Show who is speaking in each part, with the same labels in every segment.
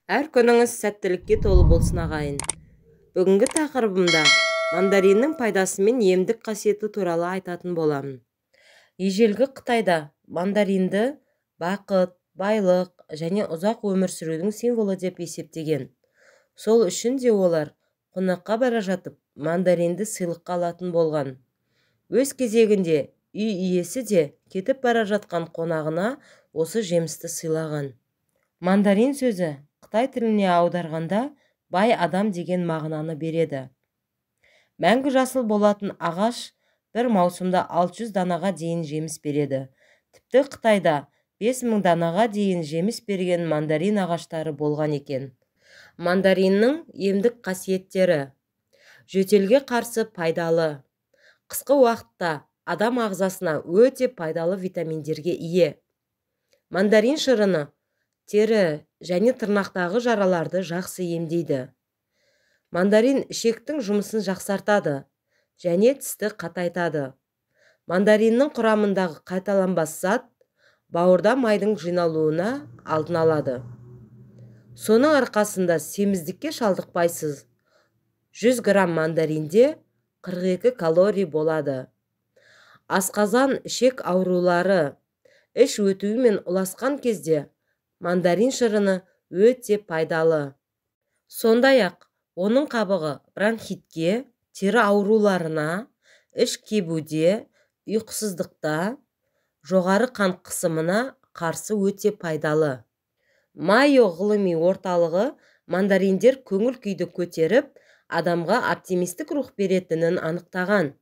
Speaker 1: Әр күніңіз сәттілікке толы болсын ағайын. Бүгінгі тақырыбымда мандариннің пайдасы мен емдік қасиеті туралы айтатын боламын. Ежелгі Қытайда мандаринді бақыт, байлық және ұзақ өмір сүрудің символы деп есептеген. Сол үшін де олар қонаққа бара жатып мандаринді сыйлыққа алатын болған. Өз кезегінде үй иесі де кетіп бара жатқан қонағына осы жемісті сыйлаған. Мандарин сөзі Қытай тіліне аударғанда бай адам деген мағынаны береді. Мәңгі жасыл болатын ағаш бір маусымда 600 данаға дейін жеміс береді. Тіпті Қытайда 5000 данаға дейін жеміс берген мандарин ағаштары болған екен. Мандариннің емдік қасиеттері: жөтелге қарсы пайдалы. Қысқы уақытта адам ағзасына өте пайдалы витаминдерге ие. Мандарин шырыны тері және тырнақтағы жараларды жақсы емдейді. Мандарин ішектің жұмысын жақсартады және тісті қатайтады. Мандариннің құрамындағы қайталанбас зат бауырда майдың жиналуына алдын алады. Соның арқасында семіздікке шалдықпайсыз. 100 грамм мандаринде 42 калорий болады. Асқазан, ішек аурулары, іш өтуімен ұласқан кезде мандарин шырыны өте пайдалы. Сондай-ақ оның қабығы бронхитке, тері ауруларына, іш кебуде, ұйқысыздықта, жоғары қан қысымына қарсы өте пайдалы. Майо ғылыми орталығы мандариндер көңіл күйді көтеріп, адамға оптимистік рух беретінін анықтаған.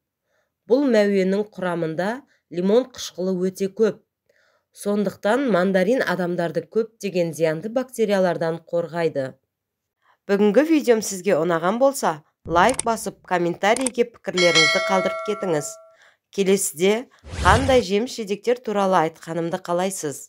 Speaker 1: Бұл мәуенің құрамында лимон қышқылы өте көп. Сондықтан мандарин адамдарды көптеген зиянды бактериялардан қорғайды. Бүгінгі видеом сізге ұнаған болса, лайк басып, комментарийге пікірлеріңізді қалдырып кетіңіз. Келесіде қандай жеміс-жидектер туралы айтқанымды қалайсыз?